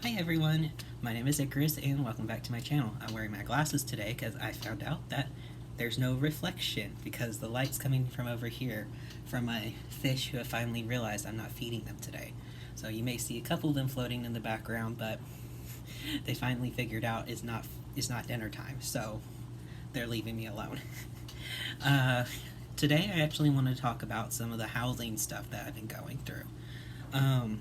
Hi everyone, my name is Icarus and welcome back to my channel. I'm wearing my glasses today because I found out that there's no reflection because the light's coming from over here from my fish who have finally realized I'm not feeding them today. So you may see a couple of them floating in the background, but they finally figured out it's not dinner time, so they're leaving me alone. uh, Today I actually want to talk about some of the housing stuff that I've been going through.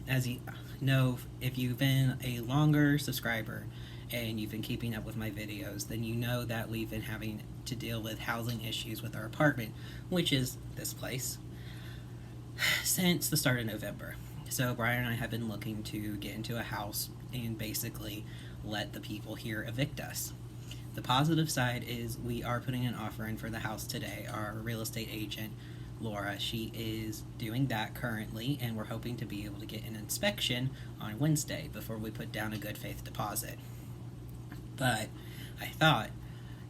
As you know, if you've been a longer subscriber and you've been keeping up with my videos, then you know that we've been having to deal with housing issues with our apartment, which is this place, since the start of November. So Brian and I have been looking to get into a house and basically let the people here evict us. The positive side is we are putting an offer in for the house today. Our real estate agent, Laura, she is doing that currently, and we're hoping to be able to get an inspection on Wednesday before we put down a good faith deposit. But I thought,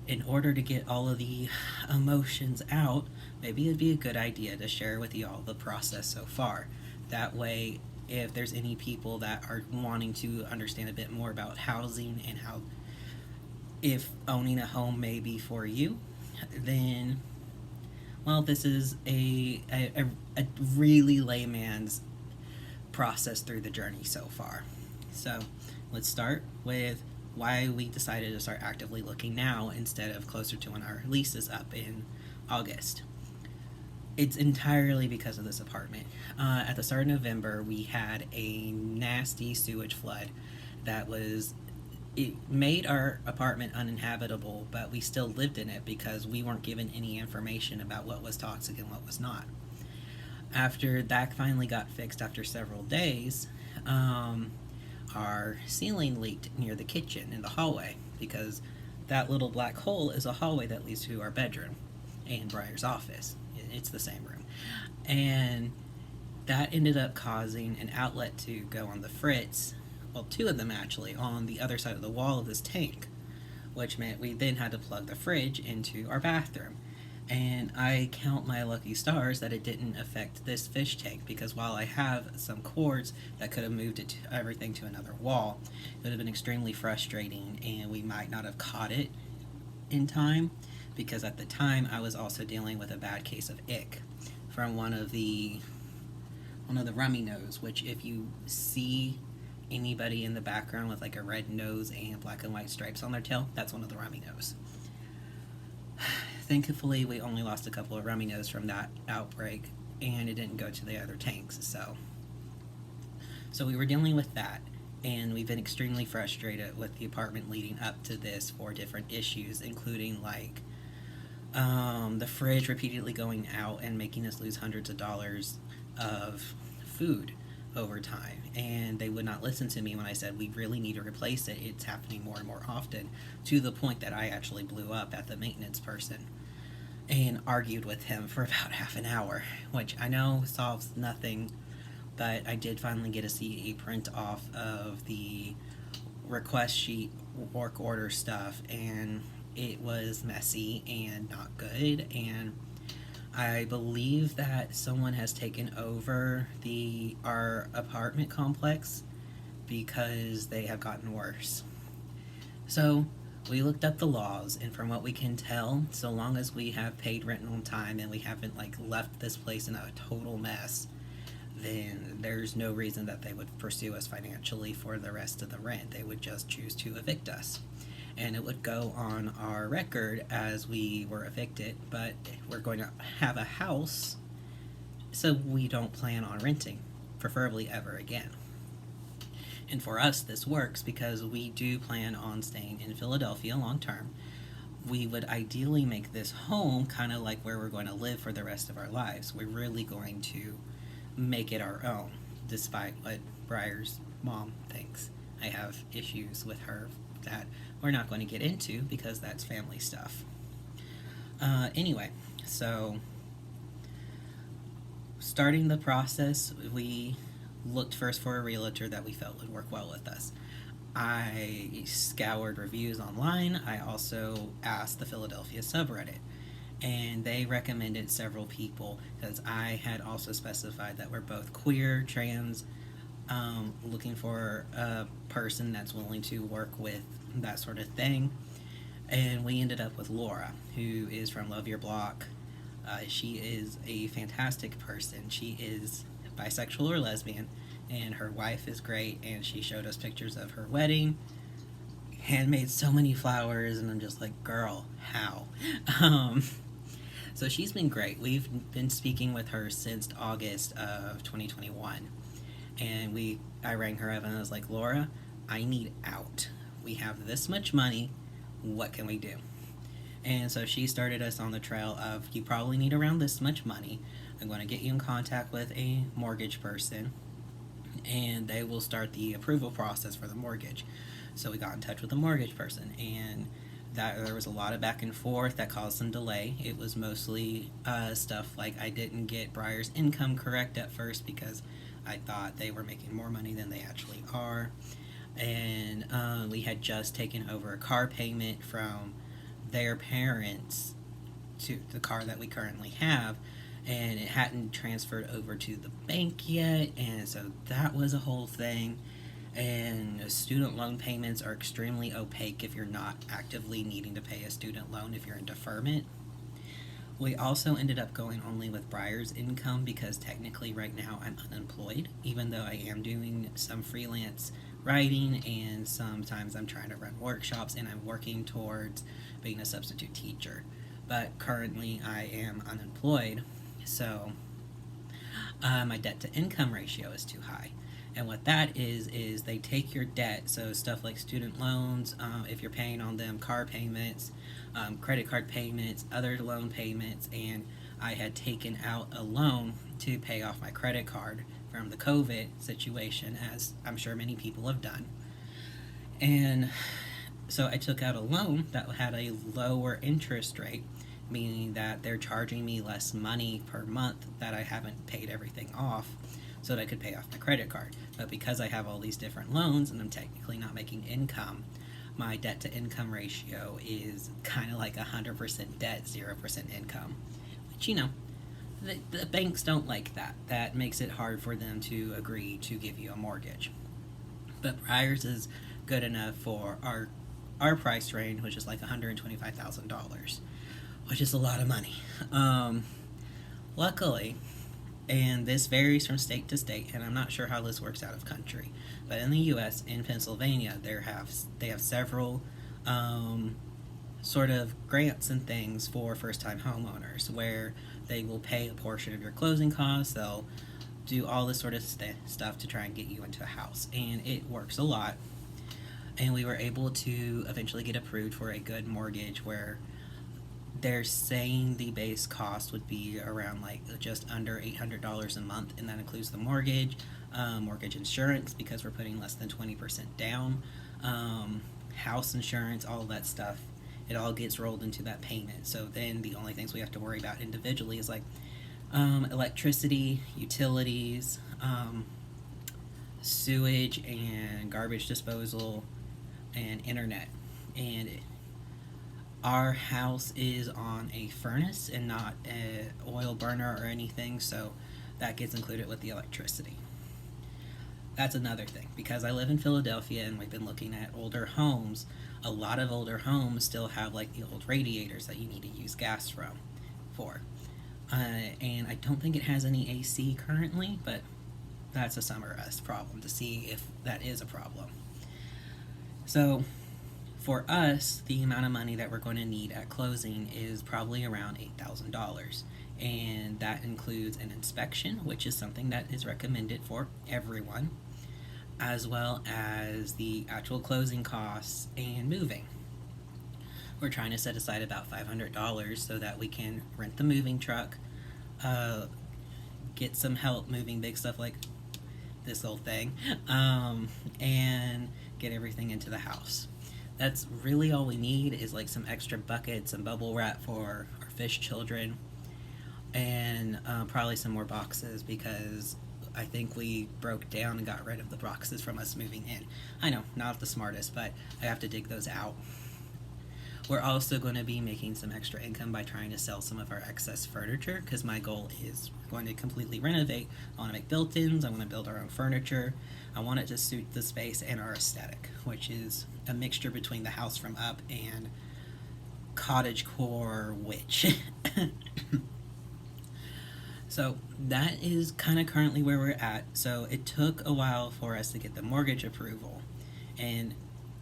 in order to get all of the emotions out, maybe it'd be a good idea to share with you all the process so far. That way, if there's any people that are wanting to understand a bit more about housing and how if owning a home may be for you, then, well, this is a really layman's process through the journey so far. So let's start with why we decided to start actively looking now instead of closer to when our lease is up in August. It's entirely because of this apartment. At the start of November, we had a nasty sewage flood that was it made our apartment uninhabitable, but we still lived in it because we weren't given any information about what was toxic and what was not. After that finally got fixed after several days, our ceiling leaked near the kitchen in the hallway because that little black hole is a hallway that leads to our bedroom and Briar's office. It's the same room. And that ended up causing an outlet to go on the fritz, well, two of them actually, on the other side of the wall of this tank, which meant we then had to plug the fridge into our bathroom. And I count my lucky stars that it didn't affect this fish tank because while I have some cords that could have moved everything to another wall, it would have been extremely frustrating and we might not have caught it in time because at the time I was also dealing with a bad case of ick from one of the rummy nose, which if you see anybody in the background with like a red nose and black and white stripes on their tail, that's one of the rummy nose. Thankfully, we only lost a couple of rummy nose from that outbreak, and it didn't go to the other tanks. So we were dealing with that, and we've been extremely frustrated with the apartment leading up to this for different issues, including like the fridge repeatedly going out and making us lose hundreds of dollars of food over time, and they would not listen to me when I said we really need to replace it. It's happening more and more often to the point that I actually blew up at the maintenance person and argued with him for about half an hour, which I know solves nothing, but I did finally get to see a print off of the request sheet work order stuff, and it was messy and not good, and I believe that someone has taken over our apartment complex because they have gotten worse. So we looked up the laws, and from what we can tell, so long as we have paid rent on time and we haven't like left this place in a total mess, then there's no reason that they would pursue us financially for the rest of the rent. They would just choose to evict us. And it would go on our record as we were evicted, but we're going to have a house, so we don't plan on renting, preferably ever again. And for us, this works because we do plan on staying in Philadelphia long term. We would ideally make this home kind of like where we're going to live for the rest of our lives. We're really going to make it our own, despite what Briar's mom thinks. I have issues with her that we're not going to get into because that's family stuff. Anyway, so starting the process, we looked first for a realtor that we felt would work well with us. I scoured reviews online. I also asked the Philadelphia subreddit, and they recommended several people because I had also specified that we're both queer, trans, looking for a person that's willing to work with that sort of thing. And we ended up with Laura, who is from Love Your Block. She is a fantastic person. She is bisexual or lesbian, and her wife is great, and she showed us pictures of her wedding, handmade so many flowers, and I'm just like, girl, how? Um, so she's been great. We've been speaking with her since August of 2021, and I rang her up and I was like, Laura, I need out. We have this much money. What can we do? And so she started us on the trail of, you probably need around this much money. I'm going to get you in contact with a mortgage person, and they will start the approval process for the mortgage. So we got in touch with the mortgage person, and there was a lot of back and forth that caused some delay. It was mostly stuff like I didn't get Briar's income correct at first because I thought they were making more money than they actually are. And we had just taken over a car payment from their parents to the car that we currently have, and it hadn't transferred over to the bank yet, and so that was a whole thing. And student loan payments are extremely opaque if you're not actively needing to pay a student loan if you're in deferment. We also ended up going only with Briar's income because technically right now I'm unemployed, even though I am doing some freelance writing, and sometimes I'm trying to run workshops, and I'm working towards being a substitute teacher. But currently I am unemployed, so my debt to income ratio is too high. And what that is they take your debt, so stuff like student loans, if you're paying on them, car payments, credit card payments, other loan payments, and I had taken out a loan to pay off my credit card from the COVID situation, as I'm sure many people have done. And so I took out a loan that had a lower interest rate, meaning that they're charging me less money per month that I haven't paid everything off, so that I could pay off my credit card. But because I have all these different loans and I'm technically not making income, my debt to income ratio is kind of like 100% debt, 0% income. Which, the banks don't like that. That makes it hard for them to agree to give you a mortgage. But Briar's is good enough for our price range, which is like $125,000, which is a lot of money. Luckily, and this varies from state to state, and I'm not sure how this works out of country, but in the U.S., in Pennsylvania, they have several sort of grants and things for first-time homeowners where they will pay a portion of your closing costs. They'll do all this sort of stuff to try and get you into a house, and it works a lot. And we were able to eventually get approved for a good mortgage where they're saying the base cost would be around like just under $800 a month, and that includes the mortgage, mortgage insurance because we're putting less than 20% down, house insurance, all of that stuff. It all gets rolled into that payment. So then the only things we have to worry about individually is like electricity, utilities, sewage and garbage disposal, and internet. And our house is on a furnace and not an oil burner or anything, so that gets included with the electricity. That's another thing, because I live in Philadelphia and we've been looking at older homes. A lot of older homes still have like the old radiators that you need to use gas for. And I don't think it has any AC currently, but that's a summer us problem to see if that is a problem. So for us, the amount of money that we're going to need at closing is probably around $8,000. And that includes an inspection, which is something that is recommended for everyone, as well as the actual closing costs and moving. We're trying to set aside about $500 so that we can rent the moving truck, get some help moving big stuff like this whole thing, and get everything into the house. That's really all we need is like some extra buckets and bubble wrap for our fish children, and probably some more boxes because I think we broke down and got rid of the boxes from us moving in. I know, not the smartest, but I have to dig those out. We're also going to be making some extra income by trying to sell some of our excess furniture, because my goal is we're going to completely renovate. I want to make built-ins, I want to build our own furniture. I want it to suit the space and our aesthetic, which is a mixture between the house from up and cottagecore witch. So that is kind of currently where we're at. So it took a while for us to get the mortgage approval. And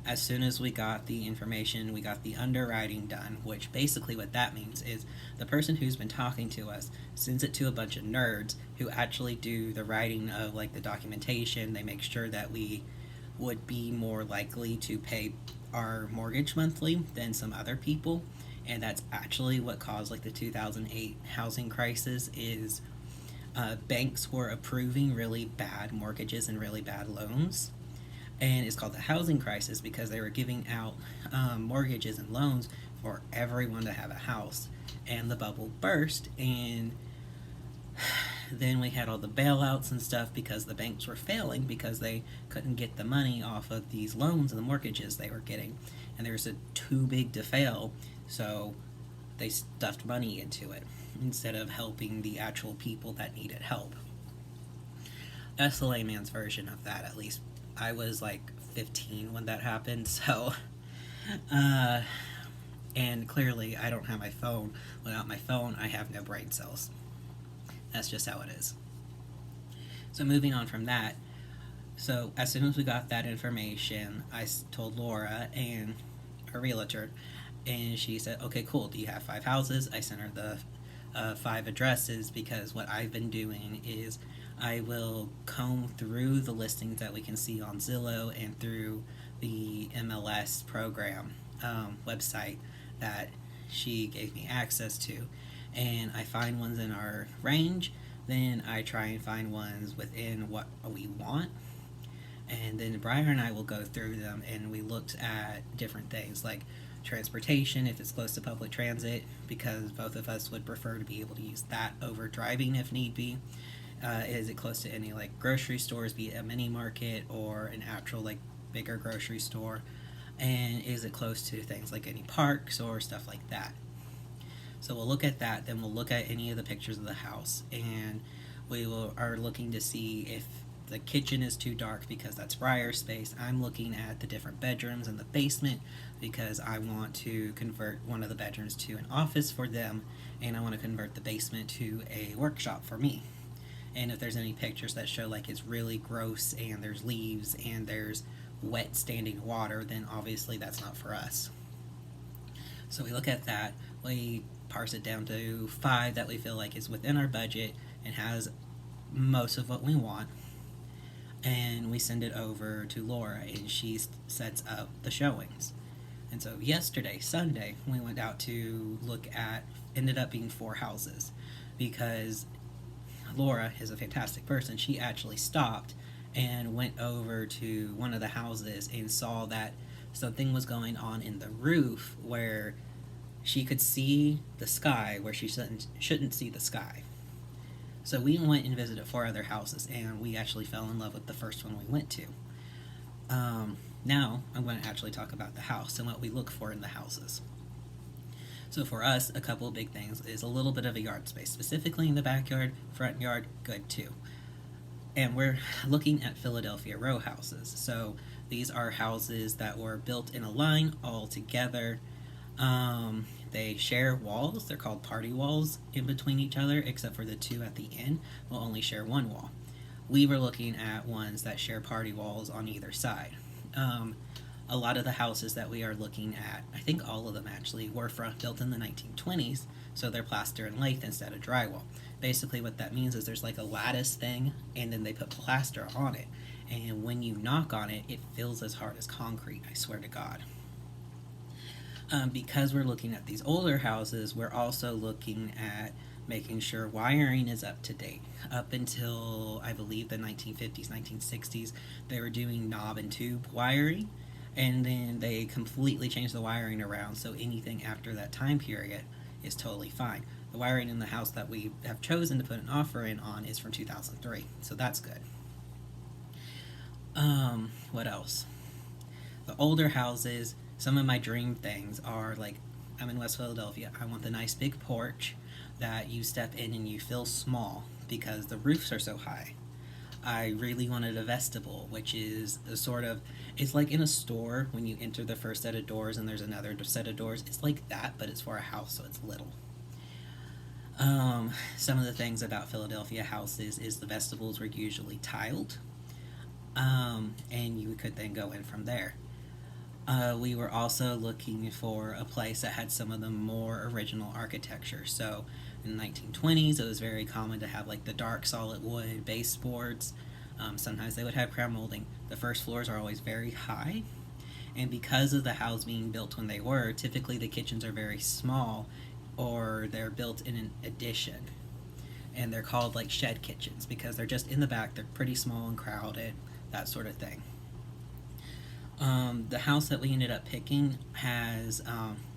as soon as we got the information, we got the underwriting done, which basically what that means is the person who's been talking to us sends it to a bunch of nerds who actually do the writing of like the documentation. They make sure that we would be more likely to pay our mortgage monthly than some other people. And that's actually what caused like the 2008 housing crisis is banks were approving really bad mortgages and really bad loans. And it's called the housing crisis because they were giving out mortgages and loans for everyone to have a house. And the bubble burst, and then we had all the bailouts and stuff because the banks were failing because they couldn't get the money off of these loans and the mortgages they were getting. And there was a too big to fail, so they stuffed money into it instead of helping the actual people that needed help. That's the layman's version of that, at least. I was like 15 when that happened, so and clearly I don't have my phone. Without my phone, I have no brain cells. That's just how it is. So moving on from that, so as soon as we got that information, I told Laura and a realtor, and she said, okay, cool, do you have 5 houses? I sent her the 5 addresses because what I've been doing is I will comb through the listings that we can see on Zillow and through the MLS program website that she gave me access to. And I find ones in our range, then I try and find ones within what we want. And then Briar and I will go through them and we looked at different things like transportation, if it's close to public transit, because both of us would prefer to be able to use that over driving if need be. Is it close to any like grocery stores, be it a mini market or an actual like bigger grocery store? And is it close to things like any parks or stuff like that? So we'll look at that, then we'll look at any of the pictures of the house, and we are looking to see if the kitchen is too dark because that's Briar's space. I'm looking at the different bedrooms and the basement because I want to convert one of the bedrooms to an office for them, and I want to convert the basement to a workshop for me. And if there's any pictures that show like it's really gross and there's leaves and there's wet standing water, then obviously that's not for us. So we look at that, we parse it down to 5 that we feel like is within our budget and has most of what we want, and we send it over to Laura and she sets up the showings. And so yesterday, Sunday, we went out to look at, ended up being 4 houses because Laura is a fantastic person. She actually stopped and went over to one of the houses and saw that something was going on in the roof where she could see the sky where she shouldn't see the sky. So we went and visited 4 other houses, and we actually fell in love with the first one we went to. Now I'm going to actually talk about the house and what we look for in the houses. So for us, a couple of big things is a little bit of a yard space, specifically in the backyard, front yard, good too. And we're looking at Philadelphia row houses. So these are houses that were built in a line all together. They share walls. They're called party walls in between each other, except for the 2 at the end will only share 1 wall. We were looking at ones that share party walls on either side. A lot of the houses that we are looking at, I think all of them actually, were built in the 1920s, so they're plaster and lath instead of drywall. Basically what that means is there's like a lattice thing, and then they put plaster on it. And when you knock on it, it feels as hard as concrete, I swear to God. Because we're looking at these older houses, we're also looking at making sure wiring is up to date. Up until, I believe, the 1950s, 1960s, they were doing knob and tube wiring, and then they completely changed the wiring around, so anything after that time period is totally fine. The wiring in the house that we have chosen to put an offer in on is from 2003, so that's good. What else? The older houses, some of my dream things are like, I'm in West Philadelphia. I want the nice big porch that you step in and you feel small because the roofs are so high. I really wanted a vestibule, which is a sort of, it's like in a store when you enter the first set of doors and there's another set of doors. It's like that, but it's for a house, so it's little. Some of the things about Philadelphia houses is the vestibules were usually tiled, and you could then go in from there. We were also looking for a place that had some of the more original architecture. So in the 1920s, it was very common to have like the dark solid wood baseboards. Sometimes they would have crown molding. The first floors are always very high, and because of the house being built when they were, typically the kitchens are very small, or they're built in an addition, and they're called like shed kitchens because they're just in the back. They're pretty small and crowded, that sort of thing. The house that we ended up picking has,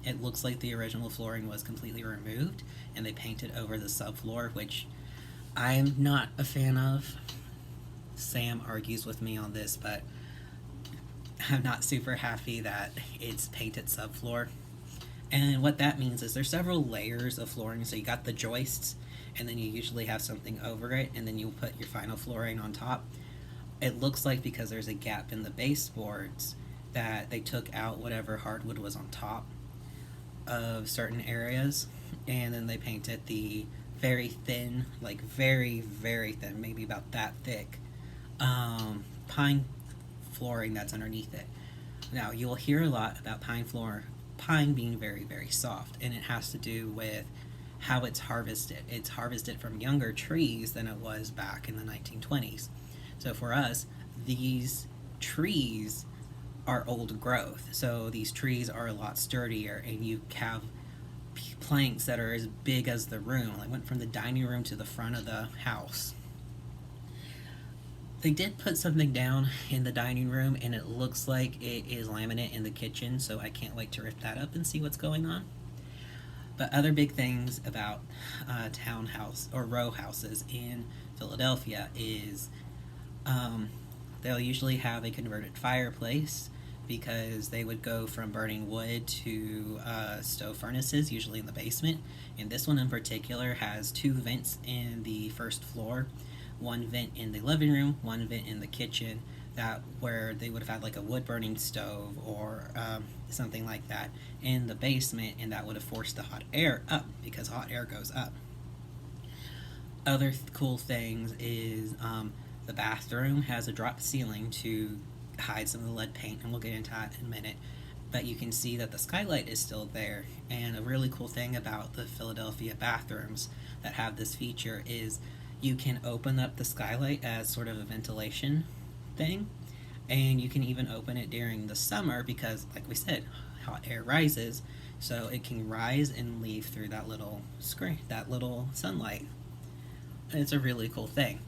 it looks like the original flooring was completely removed and they painted over the subfloor, which I'm not a fan of. Sam argues with me on this, but I'm not super happy that it's painted subfloor. And what that means is there's several layers of flooring. So you got the joists, and then you usually have something over it, and then you put your final flooring on top. It looks like because there's a gap in the baseboards that they took out whatever hardwood was on top of certain areas, and then they painted the very thin, like very, very thin, maybe about that thick, pine flooring that's underneath it. Now, you'll hear a lot about pine being very, very soft, and it has to do with how it's harvested. It's harvested from younger trees than it was back in the 1920s. So for us, these trees are old growth. So these trees are a lot sturdier, and you have planks that are as big as the room. I went from the dining room to the front of the house. They did put something down in the dining room, and it looks like it is laminate in the kitchen, so I can't wait to rip that up and see what's going on. But other big things about townhouse or row houses in Philadelphia is they'll usually have a converted fireplace because they would go from burning wood to stove furnaces, usually in the basement. And this one in particular has 2 vents in the first floor, 1 vent in the living room, 1 vent in the kitchen, that where they would have had like a wood burning stove or something like that in the basement, and that would have forced the hot air up because hot air goes up. Other cool things is the bathroom has a drop ceiling to hide some of the lead paint, and we'll get into that in a minute. But you can see that the skylight is still there. And a really cool thing about the Philadelphia bathrooms that have this feature is you can open up the skylight as sort of a ventilation thing, and you can even open it during the summer because, like we said, hot air rises, so it can rise and leave through that little screen, that little sunlight. It's a really cool thing.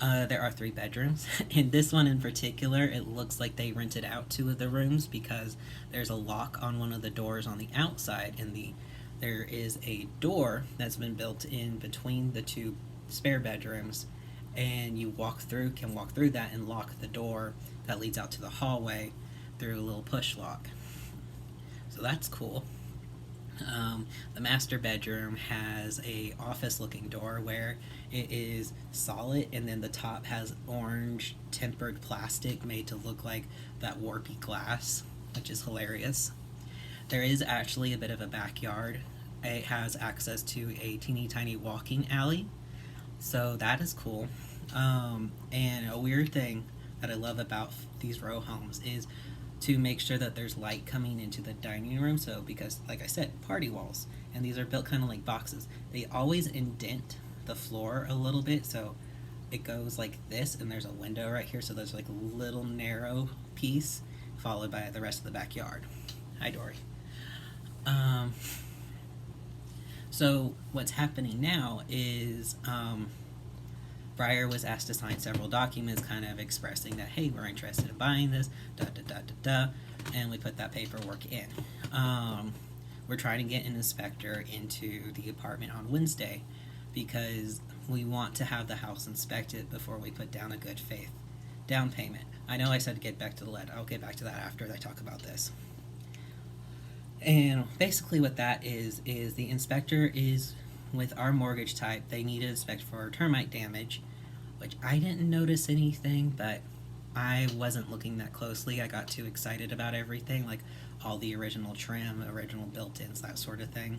There are 3 bedrooms. In this one in particular, it looks like they rented out 2 of the rooms because there's a lock on one of the doors on the outside, and there is a door that's been built in between the 2 spare bedrooms, and you can walk through that and lock the door that leads out to the hallway through a little push lock. So that's cool. The master bedroom has a office looking door where it is solid, and then the top has orange tempered plastic made to look like that warpy glass, which is hilarious. There is actually a bit of a backyard. It has access to a teeny tiny walking alley, so that is cool. And a weird thing that I love about these row homes is to make sure that there's light coming into the dining room. So because, like I said, party walls, and these are built kind of like boxes, they always indent the floor a little bit, so it goes like this, and there's a window right here, so there's like a little narrow piece followed by the rest of the backyard. Hi, Dory. So what's happening now is Breyer was asked to sign several documents kind of expressing that, hey, we're interested in buying this, and we put that paperwork in. We're trying to get an inspector into the apartment on Wednesday because we want to have the house inspected before we put down a good faith down payment. I know I said get back to the lead. I'll get back to that after I talk about this. And basically what that is the inspector is with our mortgage type. They need to inspect for termite damage, which I didn't notice anything, but I wasn't looking that closely. I got too excited about everything, like all the original trim, original built-ins, that sort of thing.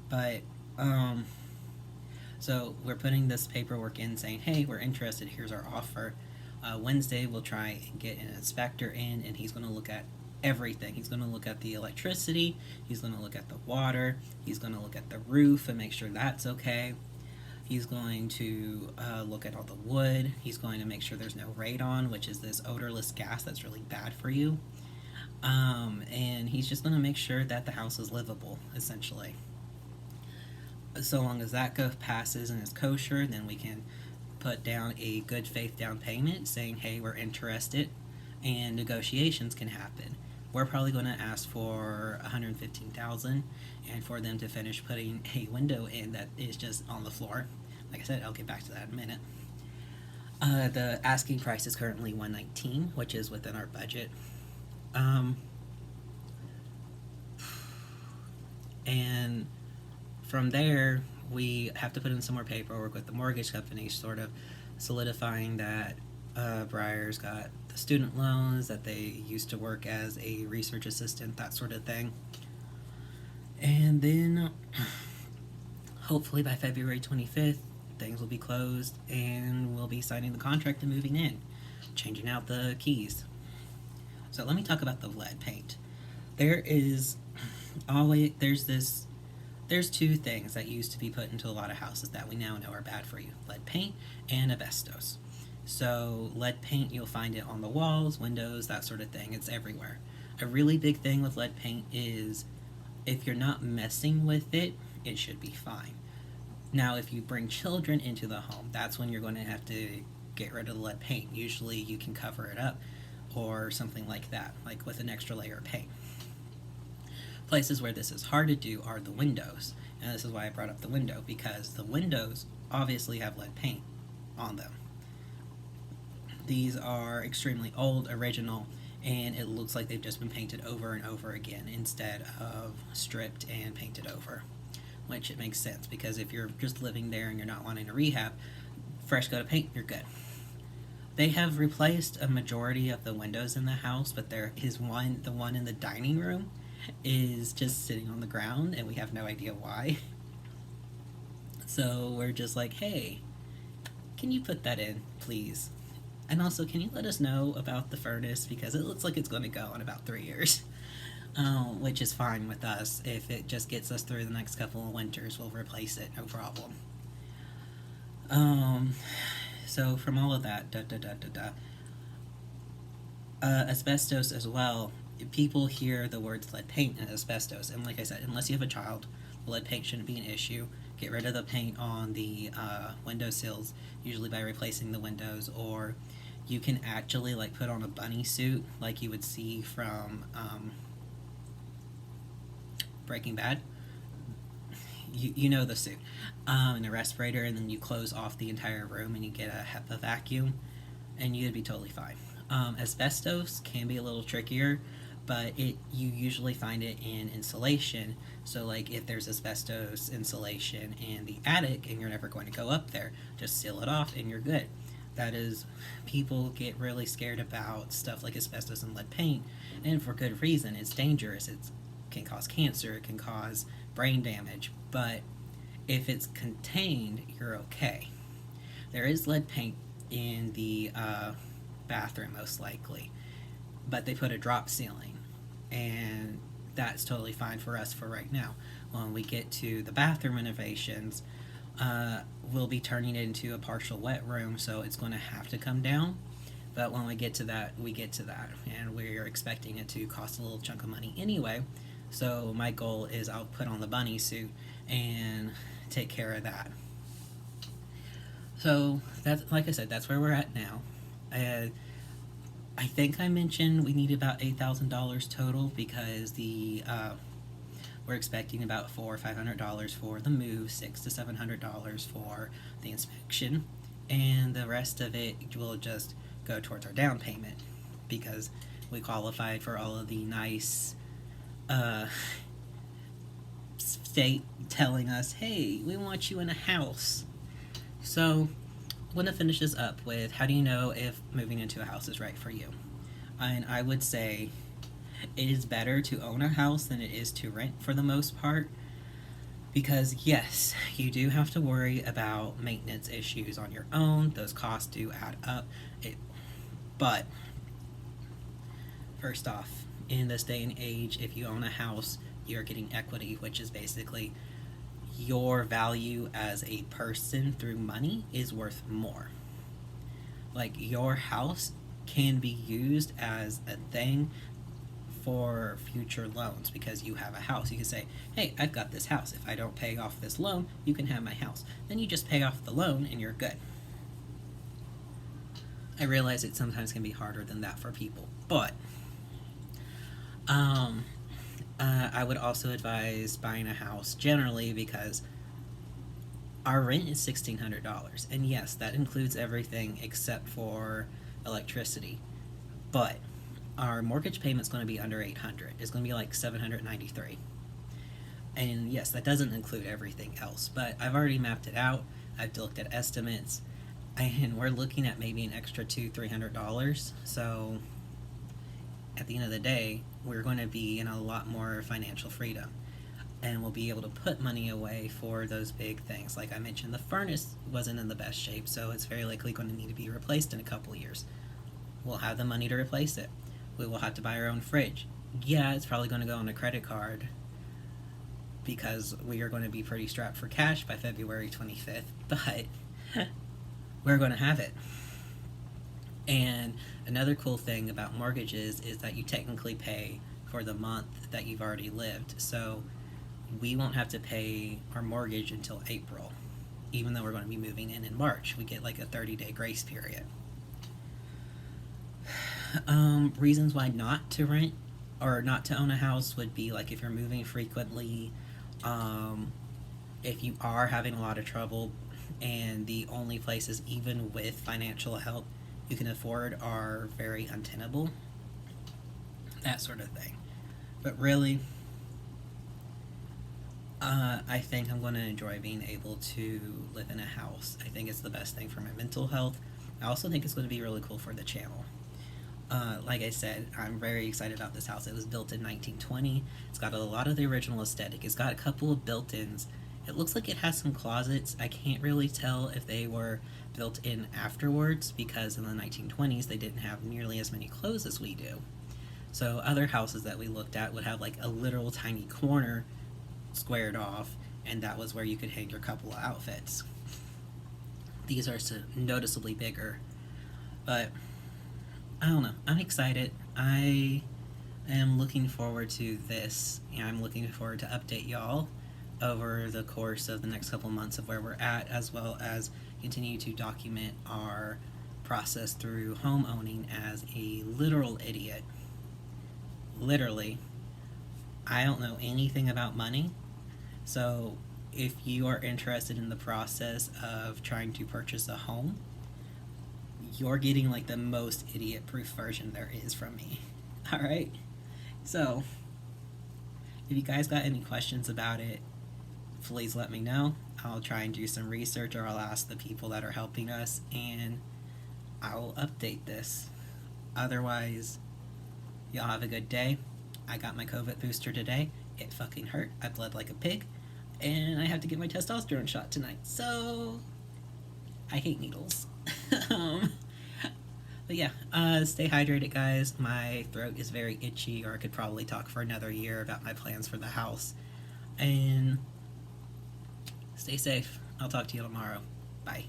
But, so we're putting this paperwork in saying, hey, we're interested, here's our offer. Wednesday, we'll try and get an inspector in, and he's going to look at everything. He's going to look at the electricity, he's going to look at the water, he's going to look at the roof and make sure that's okay. He's going to look at all the wood. He's going to make sure there's no radon, which is this odorless gas that's really bad for you. And he's just going to make sure that the house is livable, essentially. So long as that passes and is kosher, then we can put down a good faith down payment saying, hey, we're interested, and negotiations can happen. We're probably going to ask for $115,000 and for them to finish putting a window in that is just on the floor. Like I said, I'll get back to that in a minute. The asking price is currently $119,000, which is within our budget. And from there, we have to put in some more paperwork with the mortgage company, sort of solidifying that Briar's got the student loans, that they used to work as a research assistant, that sort of thing. And then, hopefully by February 25th, things will be closed and we'll be signing the contract and moving in, changing out the keys. So let me talk about the lead paint. There's two things that used to be put into a lot of houses that we now know are bad for you: lead paint and asbestos. So lead paint, you'll find it on the walls, windows, that sort of thing. It's everywhere. A really big thing with lead paint is if you're not messing with it, it should be fine. Now, if you bring children into the home, that's when you're going to have to get rid of the lead paint. Usually you can cover it up or something like that, like with an extra layer of paint. Places where this is hard to do are the windows. And this is why I brought up the window, because the windows obviously have lead paint on them. These are extremely old, original, and it looks like they've just been painted over and over again instead of stripped and painted over. Which it makes sense, because if you're just living there and you're not wanting to rehab, fresh coat of paint, you're good. They have replaced a majority of the windows in the house, but there is the one in the dining room is just sitting on the ground, and we have no idea why. So we're just like, hey, can you put that in, please? And also, can you let us know about the furnace, because it looks like it's going to go in about 3 years. Which is fine with us. If it just gets us through the next couple of winters, we'll replace it, no problem. So from all of that, asbestos as well. People hear the words lead paint and asbestos, and like I said, unless you have a child, lead paint shouldn't be an issue. Get rid of the paint on the windowsills, usually by replacing the windows, or you can actually like put on a bunny suit like you would see from Breaking Bad. You know the suit, and a respirator, and then you close off the entire room and you get a HEPA vacuum, and you'd be totally fine. Asbestos can be a little trickier, but you usually find it in insulation. So like if there's asbestos insulation in the attic and you're never going to go up there, just seal it off and you're good. That is, people get really scared about stuff like asbestos and lead paint, and for good reason. It's dangerous. It can cause cancer, it can cause brain damage, but if it's contained, you're okay. There is lead paint in the bathroom, most likely, but they put a drop ceiling, and that's totally fine for us for right now. When we get to the bathroom renovations, we'll be turning it into a partial wet room, so it's going to have to come down. But when we get to that, and we're expecting it to cost a little chunk of money anyway. So my goal is I'll put on the bunny suit and take care of that. So that's, like I said, that's where we're at now. I think I mentioned we need about $8,000 total, because we're expecting about $400 or $500 for the move, $600 to $700 for the inspection, and the rest of it will just go towards our down payment, because we qualified for all of the nice state telling us, hey, we want you in a house. So want to finish this up with, how do you know if moving into a house is right for you? And I would say it is better to own a house than it is to rent for the most part. Because, yes, you do have to worry about maintenance issues on your own. Those costs do add up. But, first off, in this day and age, if you own a house, you're getting equity, which is basically your value as a person through money is worth more. Like, your house can be used as a thing for future loans because you have a house. You can say, hey, I've got this house. If I don't pay off this loan, you can have my house. Then you just pay off the loan and you're good. I realize it sometimes can be harder than that for people, but I would also advise buying a house generally because our rent is $1,600, and yes, that includes everything except for electricity. But our mortgage payment's going to be under $800. It's going to be like $793. And yes, that doesn't include everything else, but I've already mapped it out. I've looked at estimates, and we're looking at maybe an extra $200-300. So at the end of the day, we're going to be in a lot more financial freedom, and we'll be able to put money away for those big things. Like I mentioned, the furnace wasn't in the best shape, so it's very likely going to need to be replaced in a couple of years. We'll have the money to replace it. We will have to buy our own fridge. Yeah, it's probably going to go on a credit card because we are going to be pretty strapped for cash by February 25th, but we're going to have it. And another cool thing about mortgages is that you technically pay for the month that you've already lived. So we won't have to pay our mortgage until April, even though we're going to be moving in March. We get like a 30-day grace period. Reasons why not to rent or not to own a house would be like if you're moving frequently, if you are having a lot of trouble and the only places even with financial help you can afford are very untenable, that sort of thing. But really, I think I'm going to enjoy being able to live in a house. I think it's the best thing for my mental health. I also think it's going to be really cool for the channel. Like I said, I'm very excited about this house. It was built in 1920. It's got a lot of the original aesthetic. It's got a couple of built-ins. It looks like it has some closets. I can't really tell if they were built in afterwards because in the 1920s they didn't have nearly as many clothes as we do. So other houses that we looked at would have like a literal tiny corner squared off, and that was where you could hang your couple of outfits. These are noticeably bigger, but I don't know. I'm excited. I am looking forward to this. I'm looking forward to update y'all over the course of the next couple months of where we're at, as well as continue to document our process through home owning as a literal idiot. Literally, I don't know anything about money, so if you are interested in the process of trying to purchase a home, you're getting like the most idiot-proof version there is from me. Alright? So, if you guys got any questions about it, please let me know. I'll try and do some research, or I'll ask the people that are helping us, and I'll update this. Otherwise, y'all have a good day. I got my COVID booster today. It fucking hurt. I bled like a pig. And I have to get my testosterone shot tonight. So, I hate needles. But yeah, stay hydrated, guys. My throat is very itchy, or I could probably talk for another year about my plans for the house. And stay safe. I'll talk to you tomorrow. Bye.